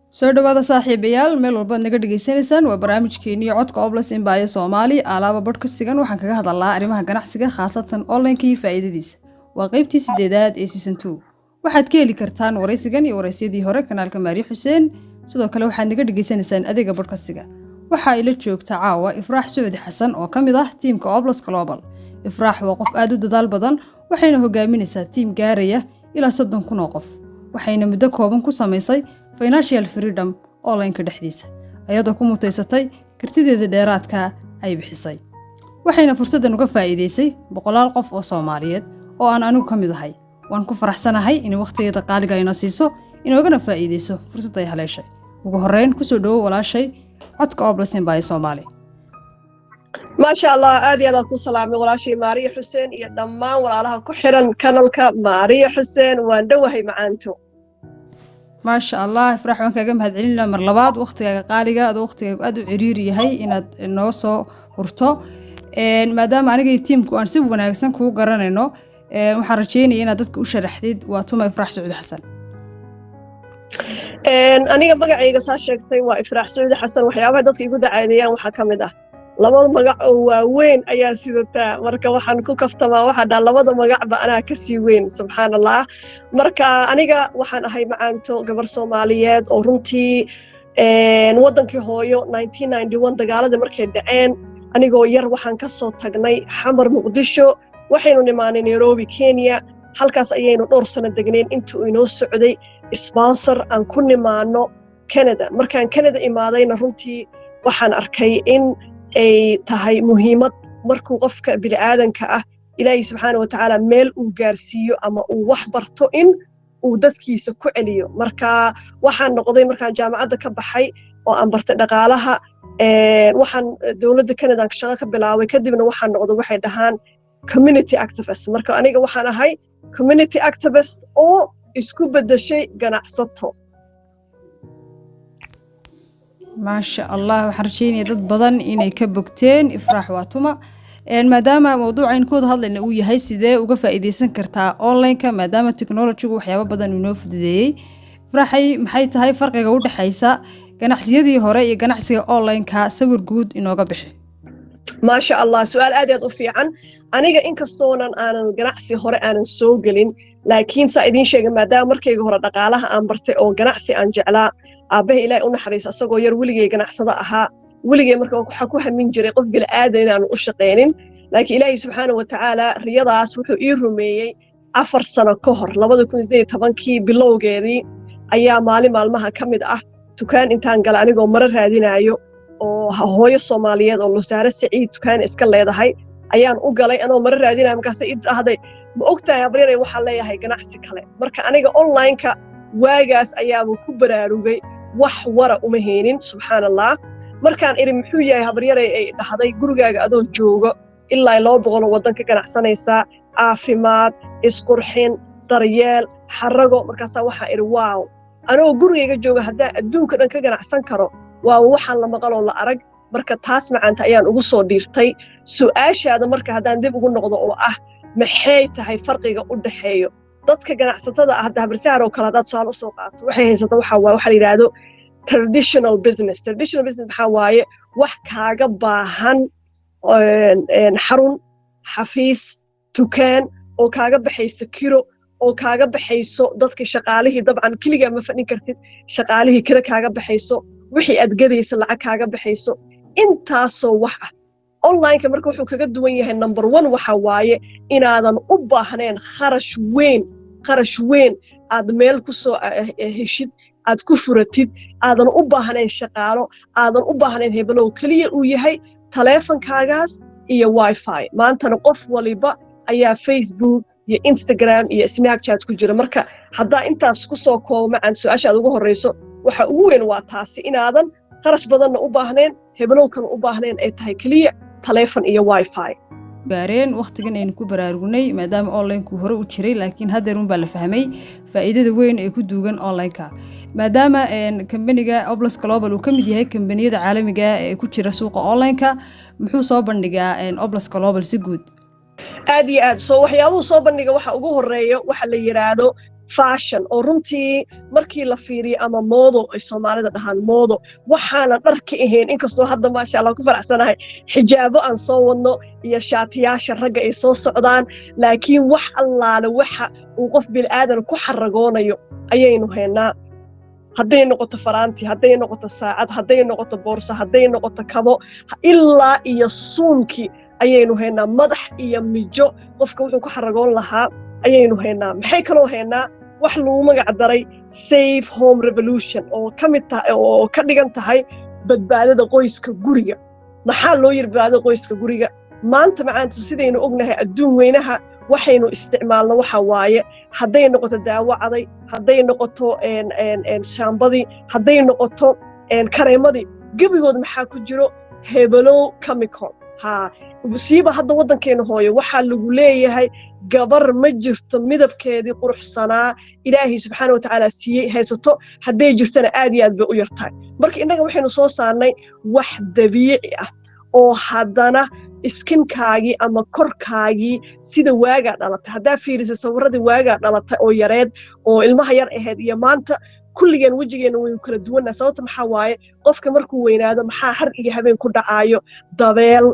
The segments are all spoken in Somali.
soo dhawaada saaxiibayaal meel walba naga dhageysanaysaan waa barnaamijkeennii codka Oblas in baayo Soomaali alaaba podcast-gan waxaan kaga hadalnaa arrimaha ganacsiga khaasatan online-ka iyo faa'iidadiisa waa qaybtii 8aad ee season 2 waxaad ka heli kartaan wareysigan iyo wareysyadii hore kanaalka Maari Xuseen sidoo kale waxaad naga dhageysanaysaan adeega podcast-ga waxa ay la joogtaa caawa Ifraax Saudi Xasan oo kamid ah tiimka Oblas Global Ifraax waa qof aad u dadaal badan waxayna hogaaminaysaa tiim gaaraya ilaa 30,000 qof waxayna muddo kooban ku samaysay financial freedom online-ka dhexdiisa ayadoo ku mutaysatay kartideeda dheeraadka ay bixisay waxayna fursadan uga faa'iideysay 100 qof oo Soomaaliyeed oo aan anigu kamid ahay waan ku faraxsanahay in waqtigeeda qaaliga ay nasiiso inoogana faa'iideyso fursad ay haleeshay ugu horeyn ku soo dhawo walaashay codka Oblas in baayo Soomaali ما شاء الله آدي أنا كل سلام ولاشي ماريا حسين يدمان ولا لها كحرا كانلك ماريا حسين واندوهي معانتو ما شاء الله إفراح وانك جم هادعلنا مرلبات وقتك قالقة أو وقتك أدو عريري هاي إن النوصو ورطو ما دام أنا جاي تيمكو أنسيب وناقصن كو قرن إنه محرجيني إن دتك وشرح حديد واتوما إفراح سعود حسن أنا بقى عيقة ساشكتي وإفراح سعود حسن وحيابها دتك يقول عاديان وحكمده labada magac oo waaweyn ayaa sidata marka waxaan ku kaftamaa waxa labada magac ba anaa ka sii weyn subhanallah marka aniga waxaan ahay macaanto gabar Soomaaliyeed oo runtii wadankii hooyo 1991 dagaalada markay dhaceen anigoo yar waxaan ka soo tagnay Xamar Muqdisho waxaynu nimaanay Nairobi Kenya halkaas ayaynu dhowr sano degneen intii uu inoo socday sponsor aan ku nimaano Canada markaan Canada imaadayna runtii waxaan arkay in ay tahay muhiimad markuu qofka bini'aadanka ah Ilaahay subhanahu wa ta'ala meel uu gaarsiiyo ama uu wax barto in uu dadkiisa ku celiyo marka waxaan noqday markaan jaamacadda ka baxay oo aan bartay dhaqaalaha waxaan dawladda Canada ka shaqo ka bilaabay kadibna waxaan noqday waxay dhahaan community activist marka aniga waxaan ahay community activist oo isku bedeshay ganacsato ما شاء الله وحرشيني ضد بدن إني كبكتين إفراح واتوما ما دام موضوع إنكود هذا إنه ويهاي سيدا وقفة إذا سنكرتها أونلاين كما دام التكنولوجيا وحياة بدن ونوف دي إفراحي محيط هاي فرق جودة حيسا جناحسيدي هراء جناحسي أونلاين كسبر جود إنه قبح ما شاء الله سؤال أدي أضفي عن أنا إنك صونا أنا جناحسي هراء أنا سوقلين لكن سايدين شيء ما دام مركي هراء دقالها أنا برتي أو جناحسي أنجعلا aabahay ilaahay u naxariis asagoo yar weligay ganacsada ahaa weligay marka waxa ku hamin jiray qof bil aadan inaan u shaqeynin laakiin ilaahay subhanahu wa ta'ala riyadaas wuxuu ii rumeeyay 4 sano ka hor 2018kii bilowgeedii ayaa maalmaha kamid ah dukaan intaan gal anigoo marar raadinayo oo hooyo Soomaaliyeed oo Lusaare Saciid dukaan iska leedahay ayaan u galay anoo marar raadinayo markaas ii dhahday ma ogtahay abriiray waxa leeyahay ganacsi kale marka aniga online-ka waagaas ayaa ku baraarugay wax wara uma heenin subhanallah markaan iri muxuu yahay habaryaray ay dhahday gurigaaga adoo joogo ilaa 200 wadan ka ganacsanaysa caafimaad isqurxin daryeel xarago markaas waxa iri waaw anoo gurigayga jooga hadaa adduunka dhan ka ganacsan karo waa waxaan la maqal oo la arag marka taas macaanta ayaan ugu soo dhiirtay su'aashaada marka hadaan dib ugu noqdo oo ah maxay tahay farqiga u dhaxeeyo dadka ganacsatada ah dabarsaar oo kala dad soo soo qaato waxay haysataa waxa la yiraahdo traditional business waxa waaye wax kaaga baahan xarun xafiis dukaan oo kaaga baxayso kiro oo kaaga baxayso dadka shaqaalihii dabcan kaliya ma fadhin kartid shaqaalihii kira kaaga baxayso wixii aad gadayso lacag kaaga baxayso intaasoo wax ah online-ka marka wuxuu kaga duwan yahay number 1 waxa waaye inaadan u baahneen kharash weyn aad meel ku soo heshid aad ku furatid aadan u baahneen shaqaalo aadan u baahneen heblow kaliya uu yahay taleefankaagaas iyo wifi maantana qof waliba ayaa Facebook iyo Instagram iyo Snapchat ku jira marka hadaa intaas ku soo koobma aan su'aasha ugu horeyso waxa ugu weyn waa taasi inaadan kharash badan u baahneen heblow kan u baahneen ay tahay kaliya taleefan iyo wifi gaareen waqtigan aynu ku baraarugnay maadaama online-ku hore u jiray laakiin hadda run baa la fahmay faa'iidada weyn ee ku duugan online-ka maadaama company-ga Oblas Global uu kamid yahay kambaniyada caalamiga ee ku jira suuqa online-ka muxuu soo bandhigaa Oblas Global si guud aad iyo aad soo waxyaabuhu soo bandhiga waxa ugu horeeyo waxa la yiraahdo fashion oo runtii markii la fiiriyo ama moodo ay Soomaalida dhahaan moodo waxaana dhar ka ahayn inkastoo hadda maasha Allah ku faraxsanahay xijaabo aan soo wadno iyo shaatiyaasha ragga ay soo socdaan laakiin wax allaale waxa uu qof bil aadan ku xaragoonayo ayaynu haynaa hadday noqoto faraanti hadday noqoto saacad hadday noqoto boorso hadday noqoto kabo ilaa iyo suunki ayaynu haynaa madax iyo mijo qofka wuxuu ku xaragoon lahaa ayaynu haynaa maxay kaloo haynaa wax lagu magac daray safe home revolution oo ka mid tahay oo ka dhigan tahay badbaadada qoyska guriga maxaa loo yiri badbaadada qoyska guriga maanta macaanta sidaynu ognahay adduun weynaha waxaynu isticmaalno waxa waaye hadday noqoto daawo caday hadday noqoto shaambadii hadday noqoto kareemadii gebigood maxaa ku jiro hebelow chemical siiba hadda waddankeena hooyo waxaa lagu leeyahay gabar ma jirto midabkeedii quruxsanaa ilaahay subxaana wa tacaala siiyey haysato hadday jirtana aad iyo aad bay u yartahay marka innaga waxaynu soo saarnay wax dabiici ah oo haddana iskinkaagii ama korkaagii sida waagaa dhalatay haddaa fiirisa sawirradii waagaa dhalatay oo yareed oo ilmaha yar ahayd iyo maanta kulligeen wejigeenna waynu kala duwannaha sababta maxaa waaye qofka markuu weynaado maxaa har iyo habeen ku dhacaayo dabeel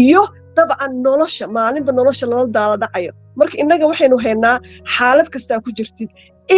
iyo dabcan nolosha maalinba nolosha lala daala dhacayo marka innaga waxaynu haynaa xaalad kastaa ku jirtid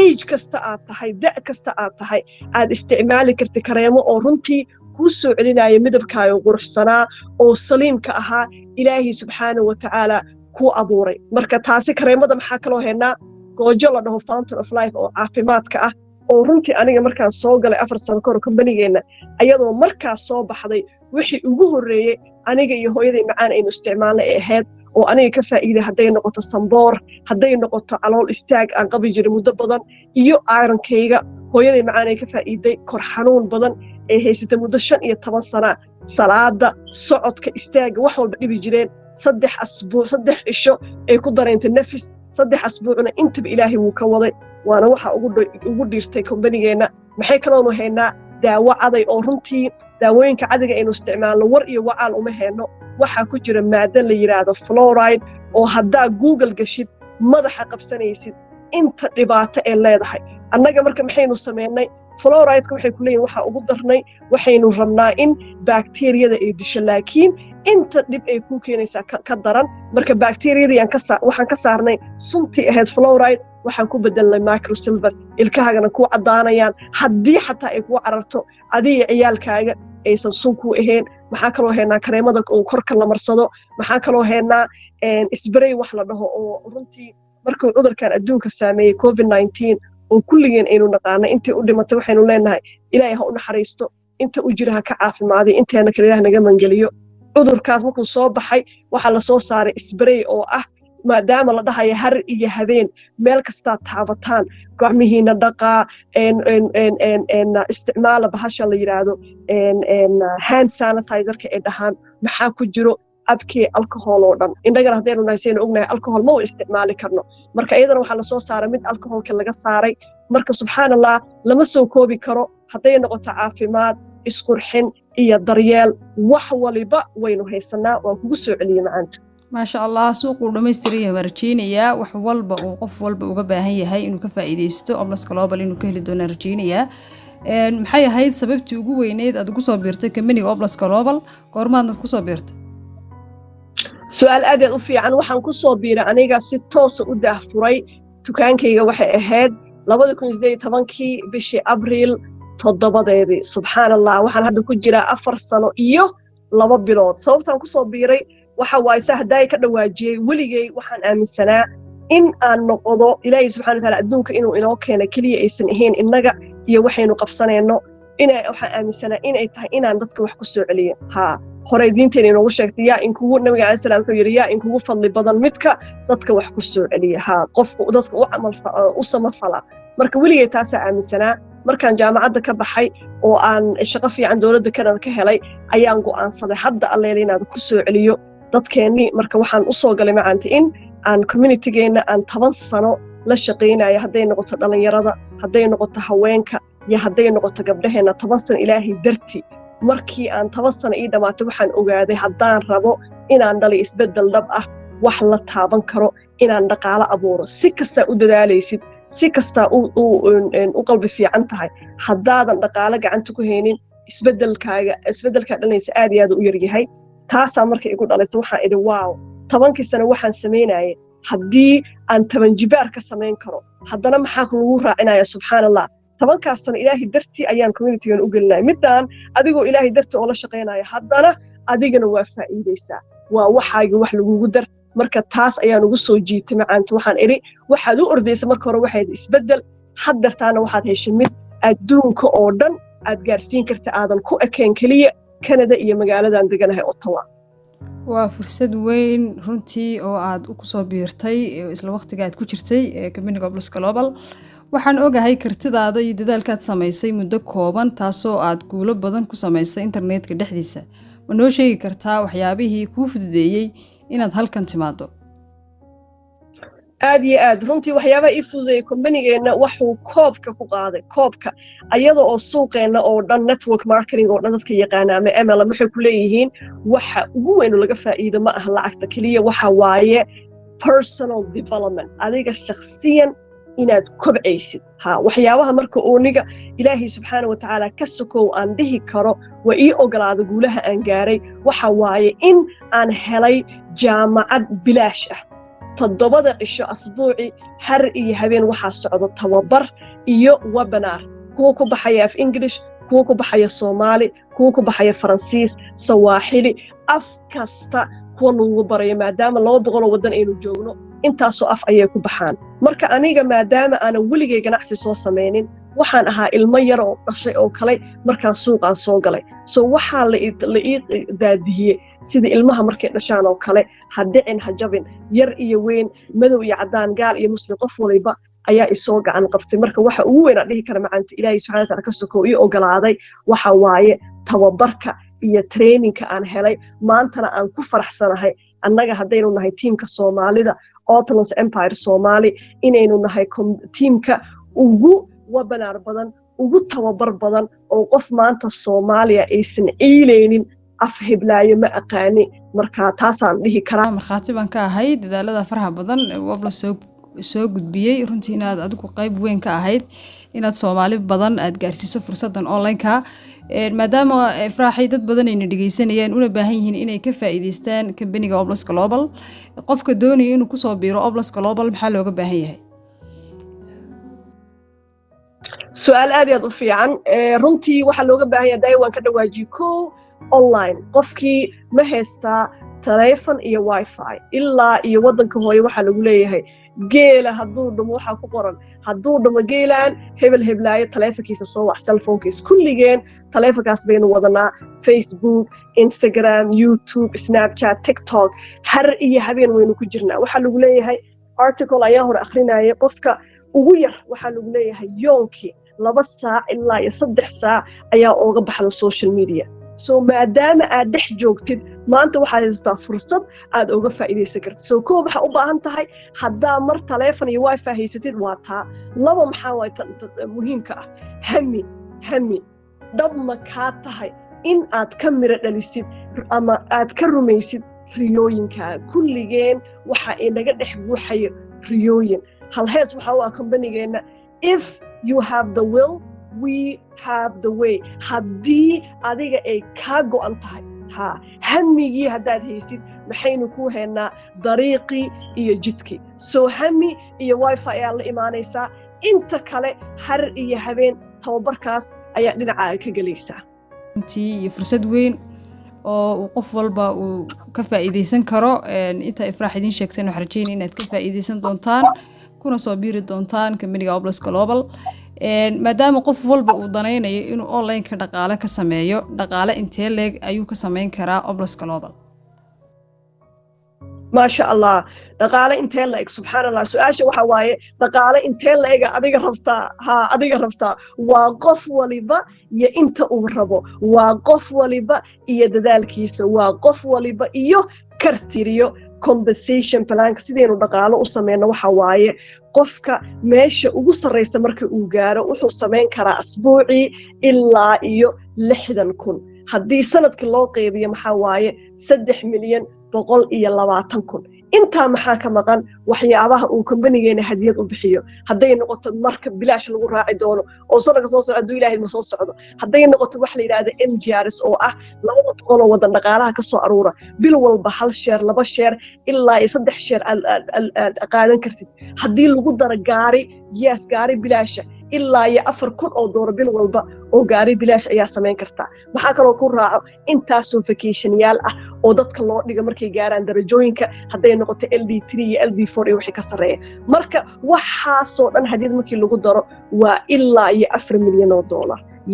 age kasta aad tahay da' kasta aad tahay aad isticmaali kartid kareemo oo runtii kuu soo celinaya midabkaaga quruxsanaa oo saliimka ahaa ilaahay subxaana wa tacaala kuu abuuray marka taasi kareemada maxaa kaloo haynaa goojo la dhaho fountain of life oo caafimaadka ah oo runtii aniga markaan soo galay 4 sano kahor kombanigeenna ayadoo markaas soo baxday wixii ugu horreeyey aniga iyo hooyaday macaan aynu isticmaalna ee ahayd oo aniga ka faa'iiday hadday noqoto samboor hadday noqoto calool istaag aan qabi jiray muddo badan iyo ironkayga hooyaday macaan ay ka faa'iiday kor xanuun badan ee haysatay muddo 15 sana salaada socodka istaaga wax walba dhibi jireen 3 cisho ay ku dareentay nafis 3 asbuucna intaba ilaahay wuu ka waday waana waxa ugu dhiirtay kombanigeenna maxay kaloonu haynaa daawo caday oo runtii daawooyinka cadiga aynu isticmaalno war iyo wacaal uma hayno waxaa ku jira maado la yidhaahdo fluoride oo haddaa google gashid madaxa qabsanaysid inta dhibaato ee leedahay annaga marka maxaynu samaynay fluoride-ka waxay ku leeyihin waxaa ugu darnay waxaynu rabnaa in bakteeriyada ay disho laakiin inta dhib ay kuu keenaysaa ka daran marka bakteeriyadii waxaan ka saarnay suntii ahayd fluoride waxaan ku bedelnay microsilver ilkahaagana kuu caddaanayaan haddii xataa ay kuu cararto adiga ciyaalkaaga aysan sun kuu ahayn maxaa kaloo haynaa kareemada oo korka la marsado maxaa kaloo haynaa isbray wax la dhaho oo runtii markuu cudurkan adduunka saameeyey covid-19 oo kulligeen aynu naqaanay intii u dhimatay waxaynu leenahay ilaahay ha u naxariisto inta u jira ha ka caafimaadiyo inteena kale ilaah naga mangeliyo cudurkaas markuu soo baxay waxaa la soo saaray isbray oo ah maadaama la dhahayo har iyo habeen meel kastaa taabataan gacmihiina dhaqaa isticmaala bahasha la yidhaahdo hand sanitizerka ay dhahaan maxaa ku jiro abkee alcohol oo dhan indhagana haddaynu nahay saynu ognahay alcohol ma u isticmaali karno marka iyadana waxaa lasoo saaray mid alcoholka laga saaray marka subxaan allah lama soo koobi karo hadday noqoto caafimaad isqurxin iyo daryeel wax waliba waynu haysanaa waan kugu soo celiyey macaanta maasha allah suuquu dhammaystiraya waan rajeynayaa wax walba uu qof walba uga baahan yahay inuu ka faa'iidaysto Oblas Global inuu ka heli doono rajeynayaa maxay ahayd sababtii ugu weyneed aad ugu soo biirtay company-ga Oblas Global goormaad ku soo biirtay su'aal aad u fiican waxaan ku soo biiray aniga si toos u daahfuray dukaankayga waxay ahayd 2018kii bishii Abriil 7 subxaanallah waxaan hadda ku jiraa 4 sano iyo 2 bilood sababtaan ku soo biiray waxa waaye sahday ka dhawaajiyay weligay waxaan aaminsanaa in aan noqdo ilaahay subxaanahu wa ta'aala adduunka inuu inoo keenay kaliya aysan ahayn innaga iyo waxaynu qabsanayno waxaan aaminsanaa inay tahay inaan dadka wax ku soo celiyo horey diinteena inoogu sheegtay yaa in kugu nabiga calayhi salaam wuxuu yidhi yaa in kugu fadli badan midka dadka wax ku soo celiya qofku dadka u samafala marka weligay taasaa aaminsanaa markaan jaamacadda ka baxay oo aan shaqo fiican dowladda Canada ka helay ayaan go'aansaday hadda alleele inaan ku soo celiyo dadkeennii marka waxaan u soo galay macaanta in aan communitygeenna aan 10 sano la shaqaynayo hadday noqoto dhalinyarada hadday noqoto haweenka iyo hadday noqoto gabdhaheenna 10 sano ilaahay dartii markii aan 10 sano ii dhamaatay waxaan ogaaday haddaan rabo inaan dhalay isbeddel dhab ah wax la taaban karo inaan dhaqaale abuuro si kasta u dadaalaysid si kasta u qalbi fiican tahay haddaadan dhaqaale gacanta ku haynin isbeddelkaa dhalaysa aad iyo aad u yaryahay taasaa marka igu dhalaysa waxaan idhi waaw 10 sano waxaan samaynayay haddii aan 10 jibaar ka samayn karo haddana maxaa lagu raacinaya subxaan allah 10 sano ilaahay dartii ayaan communitygan u gelinaya midaan adigoo ilaahay dartii oo la shaqaynaya haddana adigana waa faa'iidaysaa waa waxaaga wax lagugu dar marka taas ayaan ugu soo jiitay macaanta waxaan idhi waxaad u ordaysa marka hore waxayd isbeddel haddartaana waxaad heshay mid adduunka oo dhan aad gaarsiin karta aadan ku ekeen keliya Canada iyo magaaladan deganahay Ottawa waa fursad weyn runtii oo aad ku soo biirtay isla waqtiga aad ku jirtay Company Oblos Global waxaan ogahay kartidaada iyo dadaalkaad samaysay muddo kooban taasoo aad guulo badan ku samaysay internetka dhexdiisa ma noo sheegi kartaa waxyaabihii kuu fududeeyey inaad halkan timaado aad iyo aad runtii waxyaabaha ii fududeeyay kombanigeenna waxuu koobka ku qaaday koobka ayada oo suuqeenna oo dhan network marketing oo dhan dadka yaqaana ama MLM waxay ku leeyihiin waxa ugu weyn oo laga faa'iido ma aha lacagta kaliya waxa waaye personal development adiga shakhsiyan inaad kobcaysid waxyaabaha marka ooniga ilaahay subxaanahu wa tacaala ka sokow aan dhihi karo waa ii ogolaada guulaha aan gaaray waxa waaye in aan helay jaamacad bilaash ah 7 cisho asbuuci har iyo habeen waxaa socdo tababar iyo webinar kuwa ku baxaya af English kuwa ku baxaya Soomaali kuwa ku baxaya Faransiis Sawaaxili af kasta kuwa lagu barayo maadaama 200 wadan aynu joogno intaasoo af ayay ku baxaan marka aniga maadaama aan weligay ganacsi soo sameeynin waxaan ahaa ilmo yar oo dhashay oo kale markaan suuqaan soo galay waxaa la daadiyay sida ilmaha markay dhashaan oo kale ha dhicin ha jabin yar iyo weyn madow iyo cadaan gaal iyo muslim qof waliba ayaa isoo gacan qabtay marka waxa ugu weyn aan dhihi kara macaanta ilaahay subxaanahu wa tacaala ka sokow ii ogolaaday waxa waaye tababarka iyo trainingka aan helay maantana aan ku faraxsanahay annaga haddaynu nahay tiimka Soomaalida Outlands Empire Somali inaynu nahay tiimka ugu webinar badan ugu tababar badan oo qof maanta Soomaaliya aysan ciilaynin af hiblaayo ma aqaani marka taasaan dhihi karaa markhaati baan ka ahay dadaalada faraha badan Oblos soo gudbiyay runtii inaad adigu qayb weyn ka ahayd inaad Soomaali badan aad gaarsiiso fursadan online-ka maadaama Ifraaxay dad badan ay dhageysanayaan una baahan yihiin inay ka faa'iideystaan Company Oblos Global qofka doonaya inuu ku soo biiro Oblos Global maxaa looga baahan yahay su'aal aad u fiican runtii waxa looga baahan yahay daawan ka dhawaajiyo online qofkii ma haystaa telephone iyo wifi ilaa iyo wadanka hooyo waxa lagu leeyahay geela hadduu dhamo waxa ku qoran hadduu dhamo geelaan heblaayo telefonkiisa soo wax cellphone-kiisa kulligeen telefonkaas baynu wadanaa Facebook Instagram YouTube Snapchat TikTok har iyo habeen waynu ku jirnaa waxa lagu leeyahay article ayaa hor akhrinayay qofka ugu yar waxa lagu leeyahay yoonkii 2 saac ilaa 3 saac ayaa uga baxda social media maadaama aad dhex joogtid maanta waxaad haystaa fursad aad uga faa'iideysan kartid koob waxa u baahan tahay haddaa mar telefoon iyo wifi haysatid waa taa laba maxaa way muhiimka ah hami dab ma kaa tahay in aad ka miro dhalisid ama aad ka rumaysid riyooyinka kulligeen waxa inaga dhex buuxayo riyooyin hal hees waxa uu company-geena if you have the will we have the way haddii adiga ay kaa go'an tahay hamigii haddaad haysid maxaynu ku haynaa dariiqii iyo jidkii hami iyo wifi ayaa la imaanaysaa inta kale har iyo habeen tababarkaas ayaa dhinacaaga ka gelaysaa intii iyo fursad weyn oo qof walba uu ka faa'iideysan karo inta Ifraax idin sheegteen waxaan rajeynaa inaad ka faa'iideysan doontaan kuna soo biiri doontaan Company Oblos Global maadaama qof walba uu danaynayo inuu online ka dhaqaale ka sameeyo dhaqaale intee leeg ayuu ka sameyn karaa Oblos Global ما شاء الله dhaqaale intee la eg subxaanallah su'aasha waxa waaye dhaqaale intee la eg adiga rabtaa waa qof waliba iyo inta uu rabo waa qof waliba iyo dadaalkiisa waa qof waliba iyo kartiriyo compensation plan sidaynu dhaqaale u sameeyno waxa waaye qofka meesha ugu sareysa marka uu gaaro wuxuu sameyn karaa asbuuci ilaa iyo 60,000 haddii sanadkii loo qeybiyo maxaa waaye 3,120,000 intaa maxaa ka maqan waxyaabaha uu kompanigeena hadiyad u bixiyo hadday noqoto marka bilaash lagu raaci doono oo sanadka soo socdo ilaahay ma soo socdo hadday noqoto wax la yiraahdo MGRS oo ah 200 oo wadan dhaqaalaha ka soo aruura bil walba 1 share 2 share ilaa 3 share qaadan kartid haddii lagu daro gaari bilaasha ilaa $4,000 bil walba oo gaari bilaash ayaa sameyn kartaa maxaa kaloo ku raaco intaasoo vacationyaal ah oo dadka loo dhigo markay gaaraan darajooyinka hadday noqoto LD3 iyo LD4 iyo wixii ka sarreeya marka waxaasoo dhan hadiyad markii lagu daro waa ilaa $4 milyan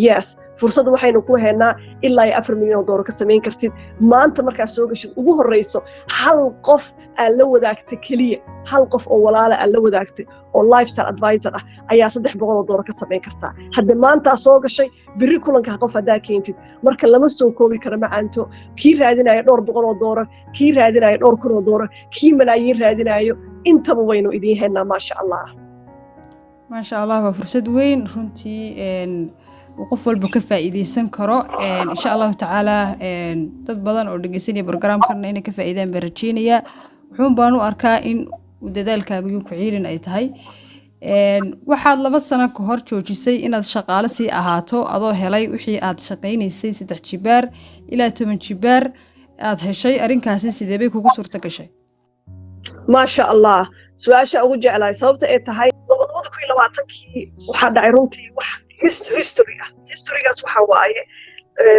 yes fursad waxaynu ku heynaa ilaa $4 milyan ka sameyn kartid maanta markaa soo gashid ugu horeyso hal qof aan la wadaagta kaliya hal qof oo walaala aan la wadaagtay oo lifestyle advisor ah ayaa $300 ka sameyn kartaa hadda maanta soo gashay biri kulanka qof hadaa keentid marka lama soo koobi karo macaanto kii raadinayo $200 kii raadinayo $1,000 kii malaayiin raadinayo intaba waynu idiin heynaa maasha Allah waa fursad weyn runtii qof walba ka faa'iideysan karo insha Allah taala dad badan oo dhageysanaya barnaamijkan inay ka faa'iidaan barajeynaya wuxuu baan u arkaa in dadaalkaagu uu ku ciirin ay tahay waxaad 2 sano ka hor joojisay inaad shaqaale si ahaato adoo helay wixii aad shaqeynaysay 3 jibaar ilaa 10 jibaar aad heshay arinkaasi sidee bay kugu suurta gashay maasha Allah su'aasha ugu jeclahay sababta ay tahay 2020kii waxa dhacay runtii wax historygaas waxa waaye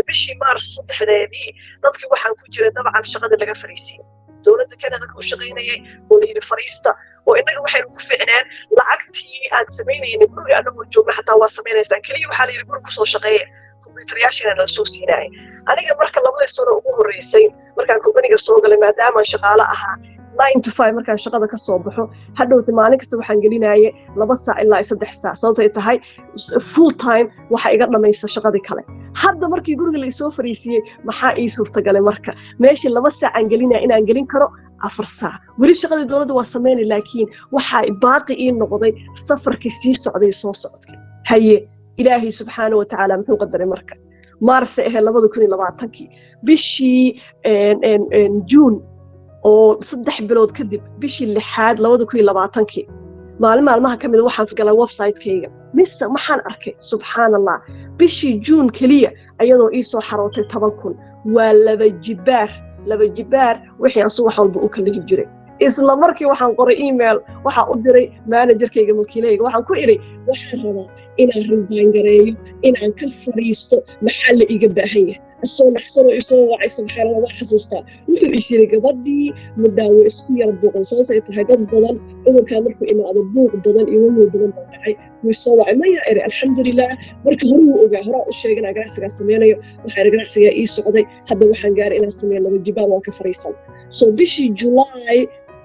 bishii Maars 3deedii dadkii waxaan ku jiray dabcan shaqada laga fariisiyay dawladda Canada ku shaqeynayay oo la yiri fariista oo inaga waxay ku ficnaan lacagtii aan sameynayay guriga anagoo joogna xataa waa sameynaysan kaliya waxa la yiri guriga ku soo shaqeeya computeryaashana la soo siinay aniga marka 2 sano ugu horeysay markaan kompaniga soo galay maadaama aan shaqaale ahaa 9 to 5 markaan shaqada ka soo baxo hadhowta maalin kasta waxaan gelinayay 2 saac ilaa 3 saac sababtoo ay tahay full time waxa iga dhamaysa shaqadii kale hadda markii guriga la soo fariisiyay maxaa ii suurtagalay marka meeshii 2 saac aan gelinay inaan gelin karo 4 saac weli shaqadii dawladda waa sameynay laakiin waxa baaqi ii noqday safarkii sii socday soo socodkii haye ilaahi subxaanahu wa ta'aala muxuu qadaray marka Maars 2020kii bishii June oo 3 bilood kadib bishii 6aad 2020kii maalmaha kamid waxaan galay website-kayga mise waxaan arkay subxaanallah bishii June kaliya ayadoo ii soo xarootay 10,000 waa 2 jibaar wixii aan subax walba u kala jiray isla markii waxaan qoray email waxa u diray managerkayga wakiilayga waxaan ku iri waxaan rabaa inaan resign gareeyo inaan ka fariisto maxaa la iga baahan yahay asoo naxsano isoo wacay subxaanallah wax xasuustaa wuxuu isiri gabadhii madaawo isku yar boqol sababtay tahay dad badan cudurka markuu imaado buuq badan iyo walwal badan baa dhacay wuu soo wacay maya iri alxamdulillah marka hore uu ogaa hore u sheegay inaan ganacsiga sameynayo waxaan ganacsiga ii socday hadda waxaan gaaray inaan sameeyo 2 jibaan waan ka fariisan so bishii July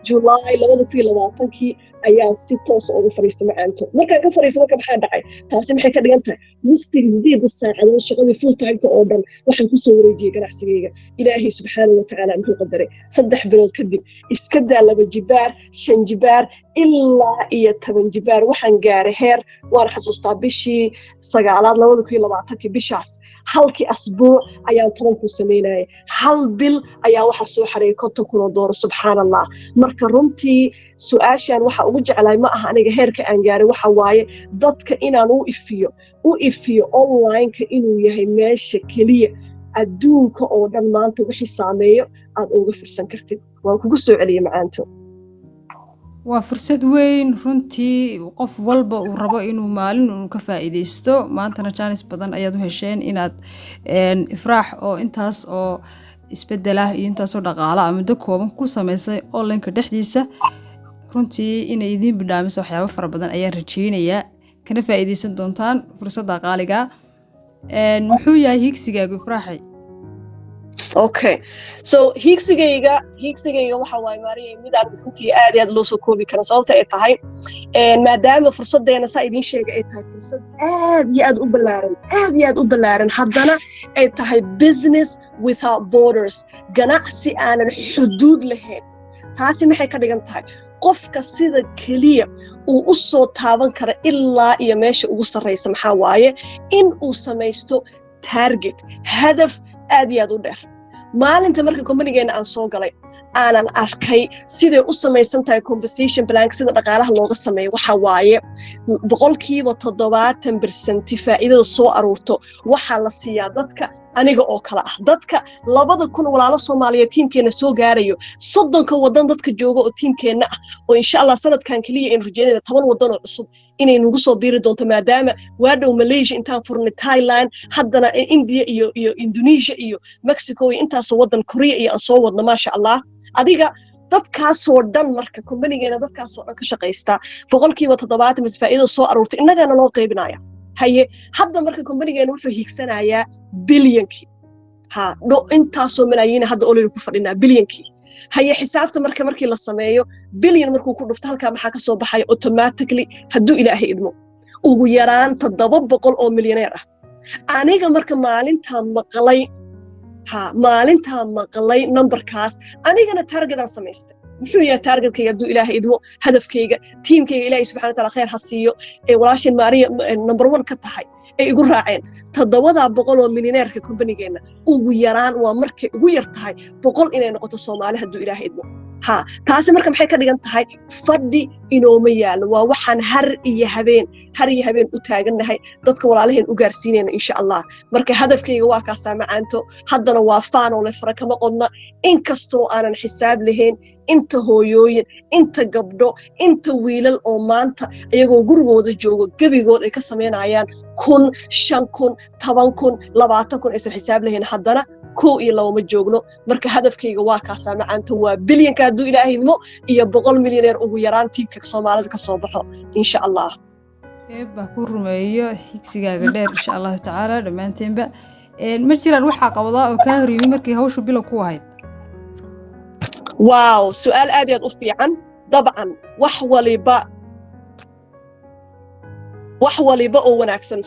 2020kii ayaa si toos ah uga fariistay macaanto markaan ka fariistay marka maxaa dhacay taasi maxay ka dhigan tahay waqtiga 8 saacadood shaqadii full time ka oo dhan waxaan ku soo wareejiyay ganacsigayga ilaahay subxaanahu wa ta'aala muxuu qadaray 3 bilood kadib iska daa 2 jibaar 5 jibaar ilaa 10 jibaar waxaan gaaray heer waan xasuustaa bishii 9aad 2020kii bishaas halkii asbuuc ayaan 10 ku sameynayay hal bil ayaa waxa soo xareeyay $50,000 subxaanallah marka runtii su'aashan waxa ugu jeclahay ma aha aniga heerka aan gaaray waxa waaye dadka inaan u ifiyo online-ka inuu yahay meesha kaliya adduunka oo dhan maanta wixii saameeyo aad uga fursan kartid waan kugu soo celiyay macaanto waa fursad weyn runtii qof walba uu rabo inuu maalin uu ka faa'iideysto maantana chance badan ayaad u hesheen inaad ifraax oo intaas oo isbedela iyo intaas oo dhaqaale ama muddo kooban ku sameysay online-ka dhexdiisa runtii inay idin bidhaamiso waxyaabo fara badan ayaan rajeynayaa kana faa'iideysan doontaan fursadda qaaliga muxuu yahay higsigaagu ifraaxay okay so higsigayga waxa waay maariyay mid aan runtii aad iyo aad loo soo koobi karo sababta ay tahay maadaama fursadeena saa idin sheegay ay tahay fursad aad iyo aad u ballaaran haddana ay tahay business without borders ganacsi aanan xuduud lahayn taasi maxay ka dhigan tahay qofka sida kaliya uu u soo taaban kara ilaa iyo meesha ugu sarreysa maxaa waaye in uu samaysto target hadaf aad iyo aad u dheer maalinta marka kompanigeena aan soo galay aanan arkay siday u samaysan tahay compensation plan sida dhaqaalaha looga sameeyo waxa waaye 70% faa'iidada soo aruurto waxaa la siiyaa dadka aniga oo kala ah dadka 2,000 walaalo Soomaaliyeed tiimkeena soo gaarayo 30 wadan dadka jooga oo tiimkeena ah oo insha Allah sanadkan kaliya in rajeynayna 10 wadan oo cusub inay nagu soo biiri doonto maadaama waadhow Malaysia intaan furnay Thailand haddana India iyo Indonesia iyo Mexico iyo intaas wadan Korea iyo aan soo wadna ma sha Allah adiga dadkaasoo dhan marka kumbanigeena dadkaasoo dhan ka shaqaysta 70% faa'iido soo aruurtay innagana loo qaybinaya haye hadda marka kumbanigeena wuxuu hiigsanayaa bilyankii intaasoo malaayiin hadda olol ku fadhinaa bilyankii haye xisaabta markii la sameeyo bilyan markuu ku dhufto halka maxaa ka soo baxay automatically hadduu ilaahay idmo ugu yaraan 700 oo milyaneer ah aniga marka maalinta maqlay numberkaas anigana target aan samaystay muxuu yahay targetkayga hadduu ilaahay idmo hadafkayga tiimkayga ilaahay subxaanahu wa ta'aala khayr ha siiyo ee walaashin Maariya number 1 ka tahay ay igu raaceen 700 oo milyaneerka kumbanigeena ugu yaraan waa markay ugu yar tahay 100 inay noqoto Soomaali hadduu ilaahay idmo taasi marka maxay ka dhigan tahay fadhi inooma yaalo waa waxaan har iyo habeen u taagannahay dadka walaalaheen u gaarsiinayna insha Allah marka hadafkayga waa ka saamacaanto haddana waa faan oo la fara kama qodna inkastoo aanan xisaab lahayn inta hooyooyin inta gabdho inta wiilal oo maanta iyagoo gurigooda joogo gabigood ay ka sameynayaan 1,000, 5,000, 10,000, 20,000 aysan xisaab lahayn haddana 1 iyo 2 ma joogno marka hadafkayga waa ka saamacaanto waa bilyanka hadduu ilaahay idmo iyo 100 milyaneer ugu yaraan tiimka Soomaalida ka soo baxo insha Allah baa ku rumeeyo higsigaaga dheer insha Allah tacaala dhamaanteynba ma jiraan waxa qabada oo ka horiyay markii hawshu bilow ku ahayd واو سؤال أبيض أفيعاً طبعاً وحولي بقوا وناكسن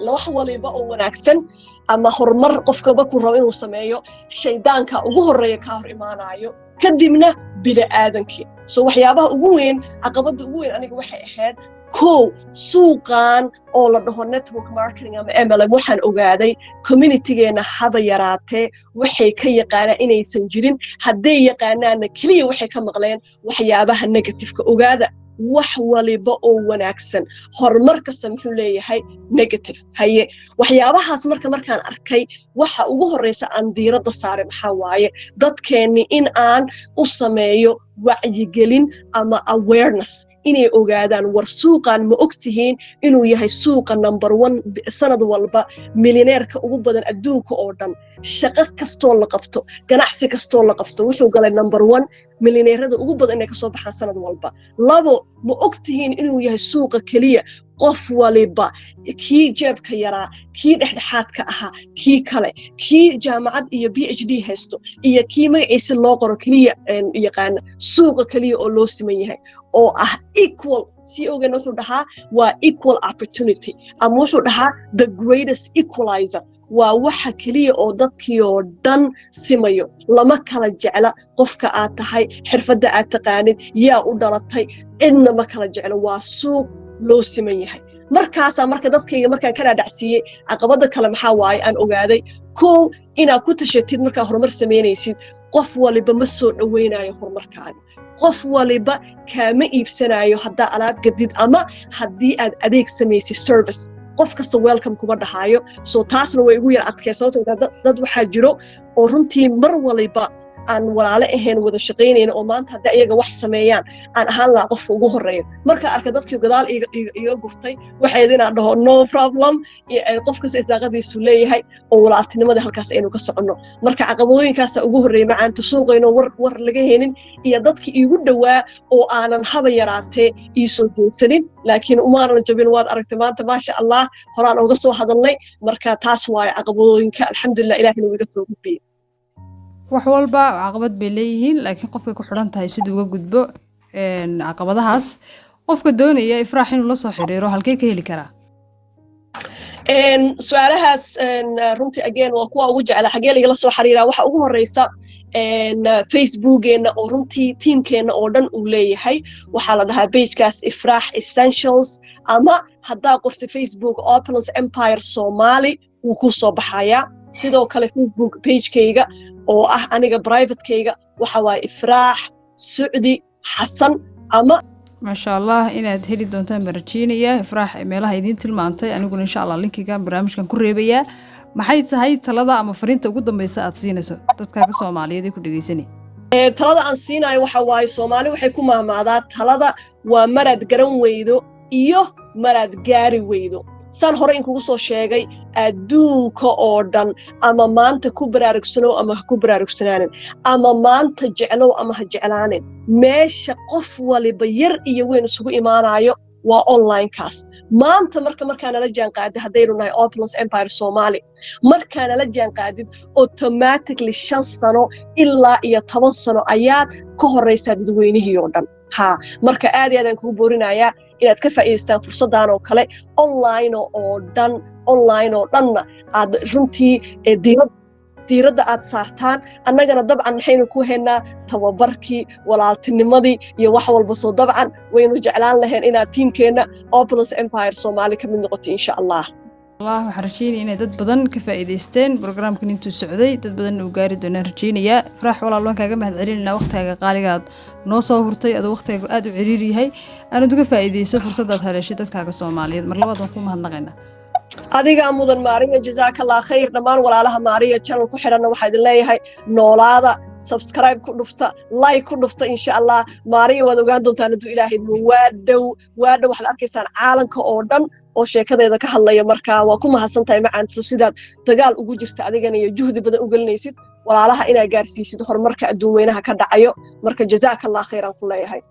وحولي بقوا وناكسن أما هرمر قفك بكو روين وسمايو شيدانكا وقهر ريكاهر إيمانايو كدمنا بلا آدنكي وحيابها أقوين عقبت أقوين أنا وحي أحد كو سوقان oo la dhaho network marketing ama MLM waxaan ogaaday community-geena hada yaraatee waxay ka yaqaanaa inaysan jirin hadday yaqaanaana kaliya waxay ka maqleen waxyaabaha negative-ka ogaada wax waliba oo wanaagsan horumar kasta muxuu leeyahay negative haye waxyaabahaas markaan arkay waxa ugu horeysa aan diiradda saaray maxaa waaye dadkeenni in aan u sameeyo wacyigelin ama awareness inay ogaadaan war suuqan ma ogtihiin inuu yahay suuqa number 1 sanad walba milyaneerka ugu badan adduunka oo dhan shaqo kastoo la qabto ganacsi kastoo la qabto wuxuu galay number 1 milyaneerada ugu badan inay ka soo baxaan sanad walba labo ma ogtihiin inuu yahay suuqa kaliya qof waliba kii jeebka yaraa kii dhexdhexaadka ahaa kii kale kii jaamacad iyo PhD haysto iyo kii magaciisa loo qoro kaliya yaqaan suuqa kaliya oo loo siman yahay oo ah equal si ogeena wuxuu dhahaa waa equal opportunity ama wuxuu dhahaa the greatest equalizer waa waxa kaliya oo dadkii oo dhan simayo lama kala jecla qofka aad tahay xirfadda aad taqaanid yaa u dhalatay cidna ma kala jeclo waa suuq loo siman yahay marka dadkayga markaan kana dhacsiiyay caqabada kale maxaa waaye aan ogaaday inaad ku tashatid markaa horumar sameynaysid qof waliba ma soo dhaweynayo horumarkaaga qof waliba kaama iibsanayo haddaa alaab gadid ama haddii aad adeeg samaysid service qof kasta welcome kuma dhahayo taasna way igu yar adkaysato dad waxaa jiro oo runtii mar waliba aan walaalo ahayn wada shaqaynayna oo maanta hadda iyaga wax sameeyaan aan ahaan lahaa qofka ugu horeeya marka arka dadkii gadaal iga gurtay waxay inaan dhaho no problem qof kasta isaaqadiisu leeyahay oo walaaltinimada halkaas aynu ka soconno marka caqabadooyinkaas ugu horeeyay macaanta suuqayno war laga helin iyo dadkii igu dhawaa oo aanan haba yaraatee ii soo jeedsanin laakiin umaanan jabin waad aragtay maanta maasha Allah horaan uga soo hadalnay marka taas waaye caqabadooyinka alxamdulillah ilaahina wuu iga soo gudbiyay wax walba caqabad bay leeyihiin laakiin qofka ku xidhan tahay siduu uga gudbo caqabadahaas qofka doonaya ifraax inuu la soo xiriiro halkee ka heli karaa su'aalahaas runtii again waa kuwa ugu jecla xagee laga soo xiriiraa waxa ugu horeysa facebookeena oo runtii teamkeena oo dhan uu leeyahay waxaa la dhahaa pagekaas ifraax essentials ama haddaa qorta Facebook Opulence Empire Somali wuu ku soo baxayaa sidoo kale Facebook pagekayga oo ah aniga privatekayga waxa waaye Ifraax Sucdi Xasan ama ما شاء الله إن هذه دونتان برجينية إفراح ميلها يدين تلمانتي أنا أقول إن شاء الله لينكي كان برامج كان كوريبيا ما حيث هاي تلادا أما فرينتا قدام بيساعد سينسو تذكر Soomaaliya دي كل جيسني talada aan siinayo waxa waaye Soomaali waxay ku mahmaadaa talada waa marad garan weydo iyo marad gaari weydo san hore in kugu soo sheegay adduunka oo dhan ama maanta ku baraarugsano ama ku baraarugsanaanin ama maanta jeclow ama ha jeclaanin meesha qof waliba yar iyo weyn isugu imaanayo waa online kaas maanta markaan la jaan qaadid hadaynu nahay Opulence Empire Somali markaan la jaan qaadid automatically 5 sano ilaa iyo 10 sano ayaa ka horeysa dadweynihii oo dhan ha marka aad iyo aad aan kugu boorinayaa inaad ka faa'iideystaan fursadan oo kale online oo dhanna aad runtii diiradda aad saartaan annagana dabcan maxaynu ku haynaa tababarkii walaaltinimadii iyo wax walba soo dabcan waynu jeclaan lahayn inaad tiimkeena Opulence Empire Somali ka mid noqoto insha Allah الله وحرجيني إن دد بدن كفائديستين برنامج كنتو سعودي دد بدن وقاري دونا رجينيا فرح والله الله كجمع عرينا وقتها قارقات نوصل هرتي هذا وقتها أدو عريري هاي أنا دوك فائديسو فرصة دات هالشيء دت كاغا Soomaaliya مرلبات نكون مهنقنا adiga mudan Maariya jazakallah khayr dhamaan walaalaha Maariya channel ku xiran waxa idin leeyahay noolaada subscribe ku dhufta like ku dhufta insha Allah Maariya wada ogaan doontaan inuu Ilaahay waadhow waxaad arkaysaan caalamka oo dhan oo sheekadeeda ka hadlaya markaa waa ku mahadsantahay macaanto sidaad dagaal ugu jirta adigana iyo juhdi badan u gelinaysid walaalaha inaad gaarsiisid horumarka adduun weynaha ka dhacayo marka jazakallah khayran ku leeyahay